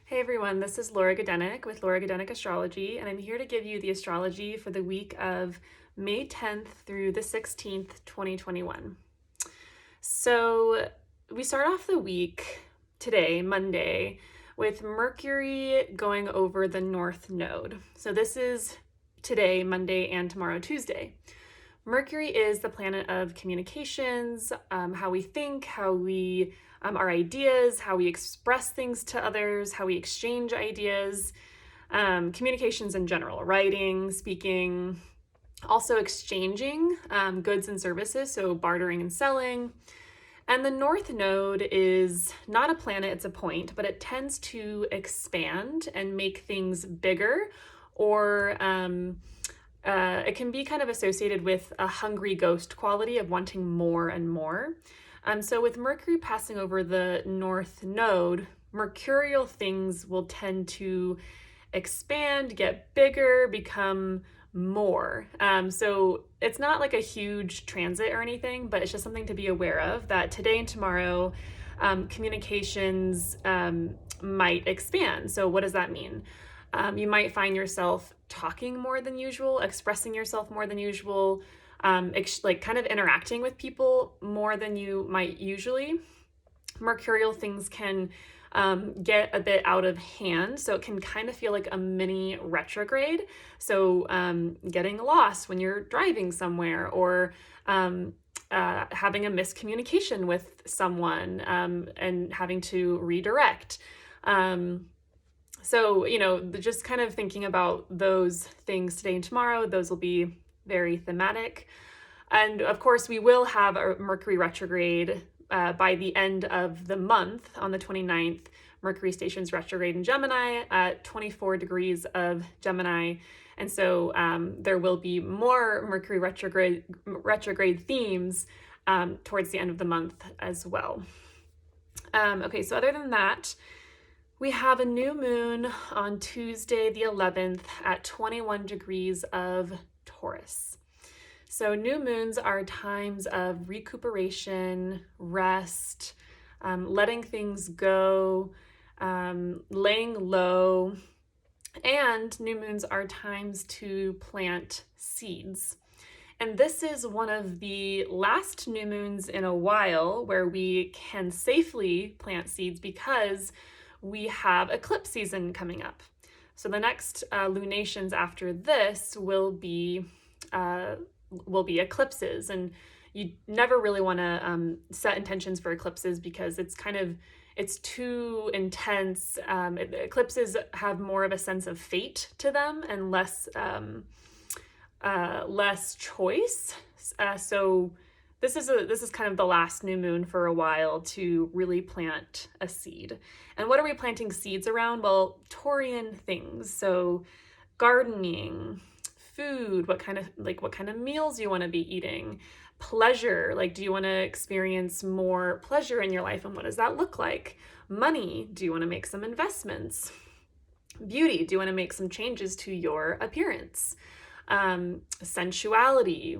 Hey everyone, this is Laura Godenik with Laura Godenik Astrology, and I'm here to give you the astrology for the week of May 10th through the 16th, 2021. So we start off the week today, Monday, with Mercury going over the North Node. So this is today, Monday, and tomorrow, Tuesday. Mercury is the planet of communications, how we think, how we our ideas, how we express things to others, how we exchange ideas, communications in general, writing, speaking, also exchanging goods and services, so bartering and selling. And the North Node is not a planet, it's a point, but it tends to expand and make things bigger, or it can be kind of associated with a hungry ghost quality of wanting more and more. So with Mercury passing over the North Node, mercurial things will tend to expand, get bigger, become more. So it's not like a huge transit or anything, but it's just something to be aware of that today and tomorrow communications might expand. So what does that mean? You might find yourself talking more than usual, expressing yourself more than usual, like kind of interacting with people more than you might usually. Mercurial things can get a bit out of hand, so it can kind of feel like a mini retrograde. So getting lost when you're driving somewhere, or having a miscommunication with someone and having to redirect. So, just kind of thinking about those things today and tomorrow, those will be very thematic. And of course, we will have a Mercury retrograde by the end of the month on the 29th. Mercury stations retrograde in Gemini at 24 degrees of Gemini. And so there will be more Mercury retrograde themes towards the end of the month as well. Okay, so other than that, we have a new moon on Tuesday, the 11th, at 21 degrees of Taurus. So new moons are times of recuperation, rest, letting things go, laying low, and new moons are times to plant seeds. And this is one of the last new moons in a while where we can safely plant seeds because we have eclipse season coming up. So the next lunations after this will be eclipses, and you never really want to set intentions for eclipses because it's too intense. Eclipses have more of a sense of fate to them and less choice. So this is kind of the last new moon for a while to really plant a seed. And what are we planting seeds around? Well, Taurian things. So gardening, food, what kind of meals you want to be eating, pleasure, like do you want to experience more pleasure in your life, and what does that look like? Money, do you want to make some investments? Beauty, do you want to make some changes to your appearance? Sensuality,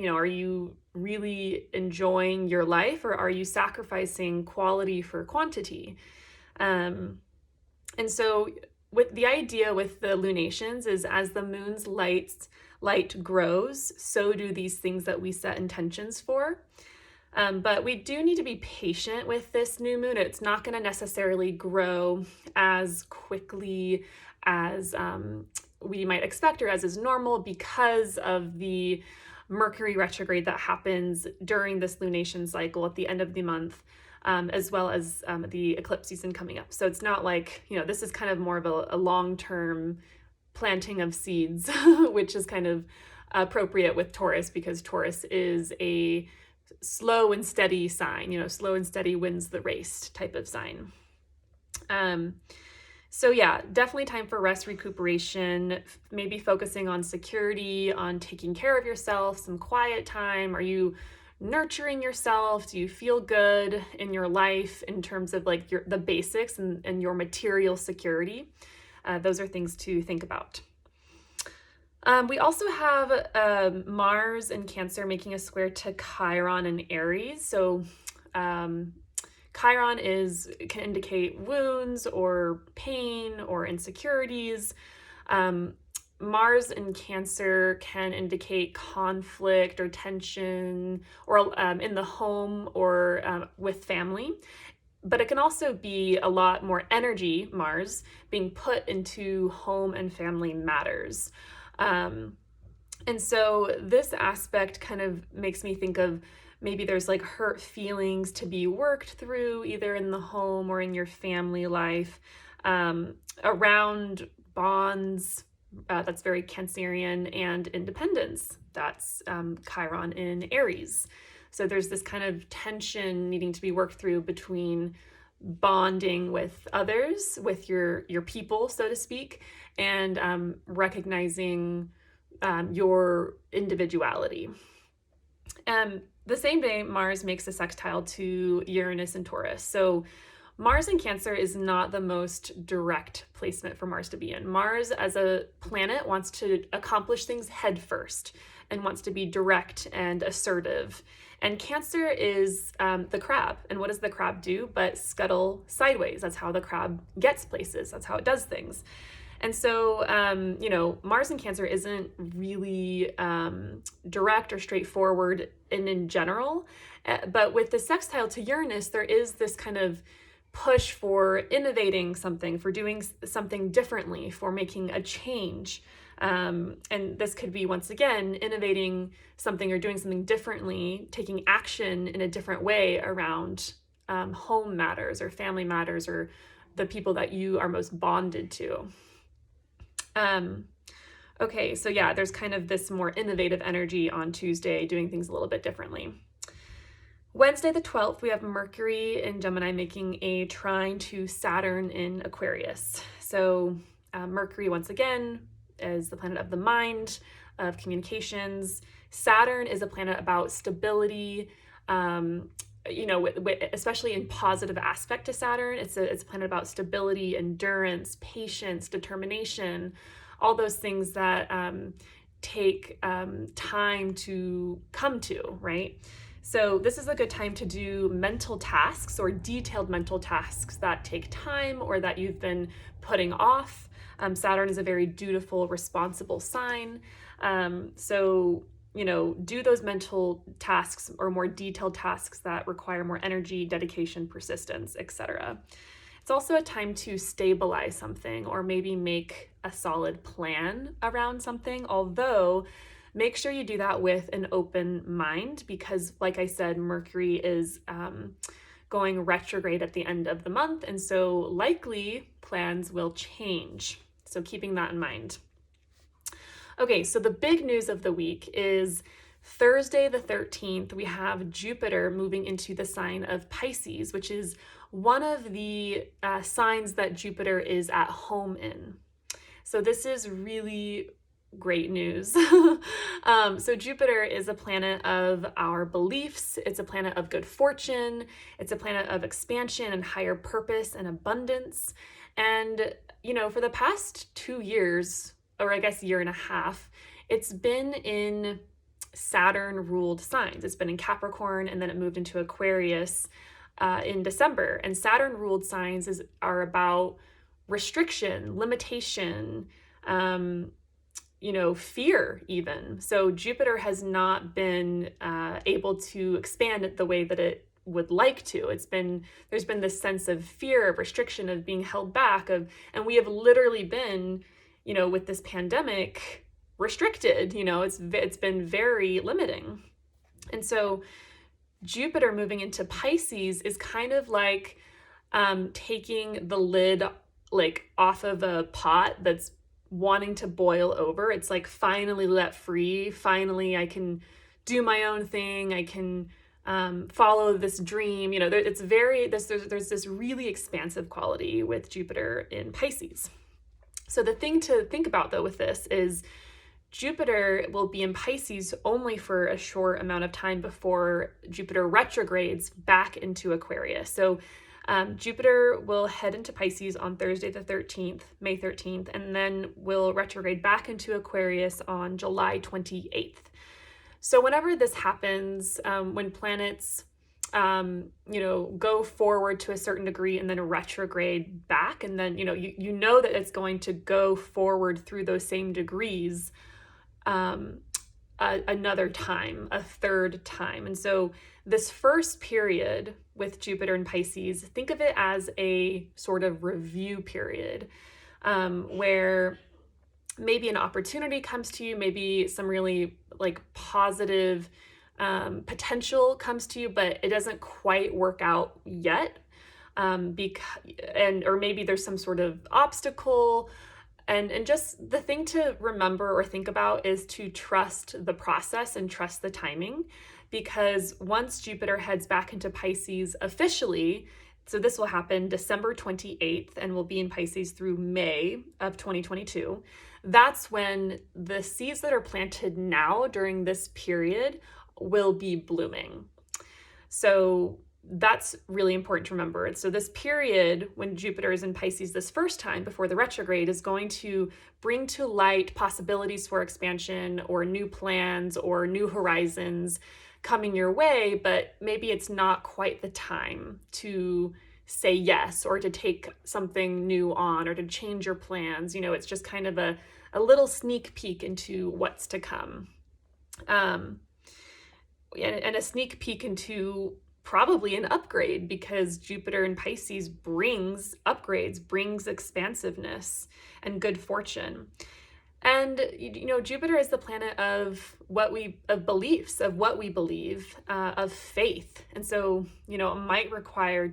are you really enjoying your life, or are you sacrificing quality for quantity? And so with the idea with the lunations is as the moon's light grows, so do these things that we set intentions for. But we do need to be patient with this new moon. It's not going to necessarily grow as quickly as we might expect or as is normal because of the Mercury retrograde that happens during this lunation cycle at the end of the month, as well as the eclipse season coming up. So it's not like, this is kind of more of a long-term planting of seeds, which is kind of appropriate with Taurus because Taurus is a slow and steady sign, slow and steady wins the race type of sign. So yeah, definitely time for rest, recuperation, maybe focusing on security, on taking care of yourself, some quiet time. Are you nurturing yourself? Do you feel good in your life in terms of like the basics and your material security? Those are things to think about. We also have Mars in Cancer making a square to Chiron in Aries. So Chiron can indicate wounds or pain or insecurities. Mars in Cancer can indicate conflict or tension, or in the home or with family. But it can also be a lot more energy, Mars, being put into home and family matters. And so this aspect kind of makes me think of maybe there's like hurt feelings to be worked through, either in the home or in your family life, around bonds. That's very Cancerian, and independence. That's Chiron in Aries. So there's this kind of tension needing to be worked through between bonding with others, with your people, so to speak, and recognizing your individuality. The same day, Mars makes a sextile to Uranus and Taurus. So Mars in Cancer is not the most direct placement for Mars to be in. Mars as a planet wants to accomplish things head first and wants to be direct and assertive. And Cancer is the crab. And what does the crab do but scuttle sideways? That's how the crab gets places. That's how it does things. And so, Mars in Cancer isn't really direct or straightforward in general. But with the sextile to Uranus, there is this kind of push for innovating something, for doing something differently, for making a change. And this could be, once again, innovating something or doing something differently, taking action in a different way around home matters or family matters or the people that you are most bonded to. Okay, so yeah, there's kind of this more innovative energy on Tuesday, doing things a little bit differently. Wednesday the 12th, we have Mercury in Gemini making a trine to Saturn in Aquarius. So Mercury, once again, is the planet of the mind, of communications. Saturn is a planet about stability, especially in positive aspect to Saturn. It's a planet about stability, endurance, patience, determination, all those things that take time to come to, right? So this is a good time to do mental tasks or detailed mental tasks that take time or that you've been putting off. Saturn is a very dutiful, responsible sign. So do those mental tasks or more detailed tasks that require more energy, dedication, persistence, etc. It's also a time to stabilize something or maybe make a solid plan around something, although make sure you do that with an open mind because, like I said, Mercury is going retrograde at the end of the month, and so likely plans will change. So keeping that in mind. Okay, so the big news of the week is Thursday the 13th, we have Jupiter moving into the sign of Pisces, which is one of the signs that Jupiter is at home in. So this is really great news. So Jupiter is a planet of our beliefs. It's a planet of good fortune. It's a planet of expansion and higher purpose and abundance. And, for the past 2 years, or I guess year and a half, it's been in Saturn-ruled signs. It's been in Capricorn, and then it moved into Aquarius in December. And Saturn-ruled signs are about restriction, limitation, fear even. So Jupiter has not been able to expand it the way that it would like to. There's been this sense of fear, of restriction, of being held back, and we have literally been, with this pandemic, restricted. It's been very limiting. And so Jupiter moving into Pisces is kind of like taking the lid off of a pot that's wanting to boil over. It's like finally let free. Finally, I can do my own thing. I can follow this dream. There's this really expansive quality with Jupiter in Pisces. So the thing to think about though with this is Jupiter will be in Pisces only for a short amount of time before Jupiter retrogrades back into Aquarius. So Jupiter will head into Pisces on Thursday the 13th, May 13th, and then will retrograde back into Aquarius on July 28th. So whenever this happens, when planets go forward to a certain degree and then retrograde back. And then, you know that it's going to go forward through those same degrees another time, a third time. And so this first period with Jupiter and Pisces, think of it as a sort of review period where maybe an opportunity comes to you, maybe some really like positive potential comes to you, but it doesn't quite work out yet. Or maybe there's some sort of obstacle. And just the thing to remember or think about is to trust the process and trust the timing, because once Jupiter heads back into Pisces officially, so this will happen December 28th and will be in Pisces through May of 2022. That's when the seeds that are planted now during this period will be blooming. So that's really important to remember. And so this period when Jupiter is in Pisces this first time before the retrograde is going to bring to light possibilities for expansion or new plans or new horizons coming your way, but maybe it's not quite the time to say yes or to take something new on or to change your plans. It's just kind of a little sneak peek into what's to come. And a sneak peek into probably an upgrade, because Jupiter in Pisces brings upgrades, brings expansiveness and good fortune. And, Jupiter is the planet of beliefs, of what we believe, of faith. And so, it might require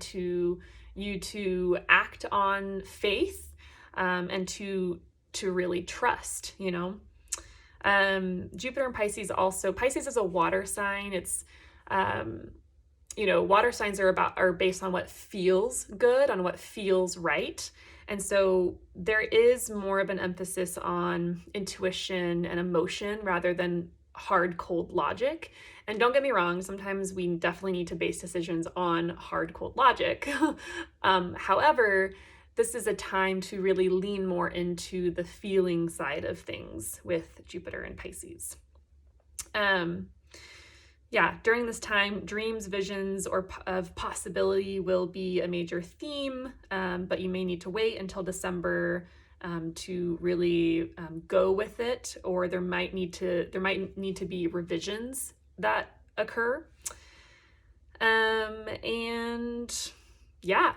you to act on faith and to really trust, Jupiter in Pisces Pisces is a water sign. It's, water signs are based on what feels good, on what feels right. And so there is more of an emphasis on intuition and emotion rather than hard, cold logic. And don't get me wrong, sometimes we definitely need to base decisions on hard, cold logic. However, this is a time to really lean more into the feeling side of things with Jupiter and Pisces. During this time, dreams, visions, or of possibility will be a major theme, but you may need to wait until December to really go with it, or there might need to be revisions that occur.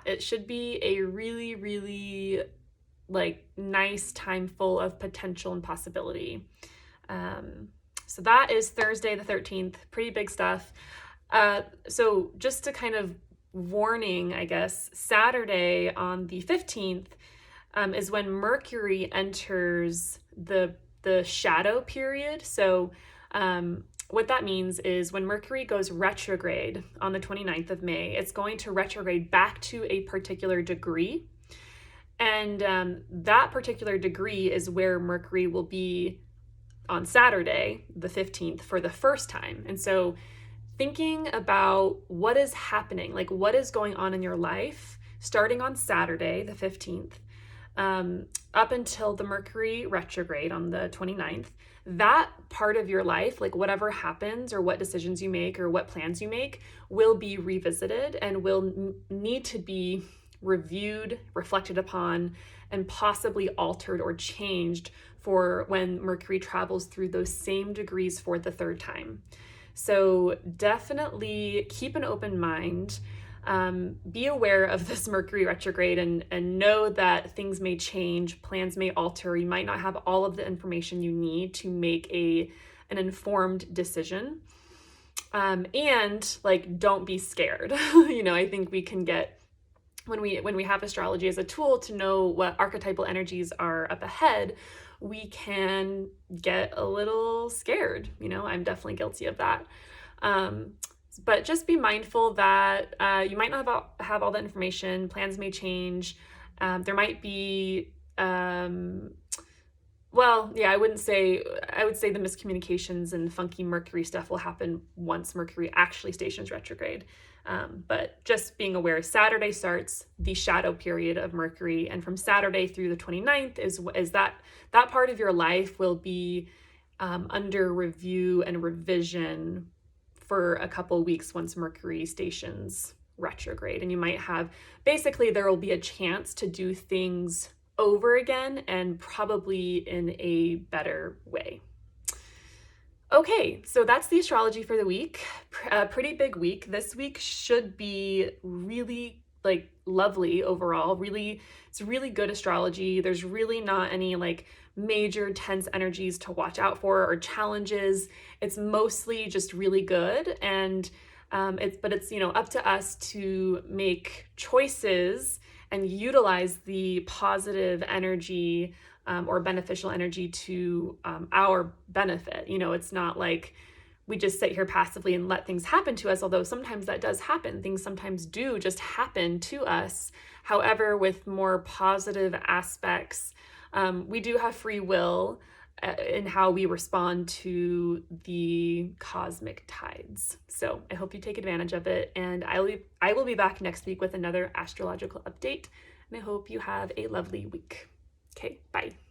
It should be a really, really nice time full of potential and possibility. So that is Thursday the 13th, pretty big stuff. So just to kind of warning, I guess, Saturday on the 15th is when Mercury enters the shadow period. So what that means is when Mercury goes retrograde on the 29th of May, it's going to retrograde back to a particular degree. And that particular degree is where Mercury will be on Saturday, the 15th, for the first time. And so thinking about what is happening, what is going on in your life, starting on Saturday, the 15th, up until the Mercury retrograde on the 29th, that part of your life, whatever happens or what decisions you make or what plans you make, will be revisited and will need to be reviewed, reflected upon, and possibly altered or changed for when Mercury travels through those same degrees for the third time. So definitely keep an open mind. Be aware of this Mercury retrograde and know that things may change, plans may alter. You might not have all of the information you need to make an informed decision. And don't be scared. I think we can get, when we have astrology as a tool to know what archetypal energies are up ahead, we can get a little scared. I'm definitely guilty of that. But just be mindful that you might not have all the information. Plans may change. There might be, I would say the miscommunications and funky Mercury stuff will happen once Mercury actually stations retrograde. But just being aware, Saturday starts the shadow period of Mercury, and from Saturday through the 29th is that part of your life will be under review and revision for a couple weeks once Mercury stations retrograde. And you might have, basically there will be a chance to do things over again and probably in a better way. Okay, so that's the astrology for the week. A pretty big week. This week should be really like lovely overall. Really, it's really good astrology. There's really not any like major tense energies to watch out for or challenges. It's mostly just really good, and it's up to us to make choices and utilize the positive energy or beneficial energy to our benefit. It's not like we just sit here passively and let things happen to us, although sometimes that does happen. Things sometimes do just happen to us. However, with more positive aspects, we do have free will in how we respond to the cosmic tides. So I hope you take advantage of it, and I will be back next week with another astrological update, and I hope you have a lovely week. Okay, bye.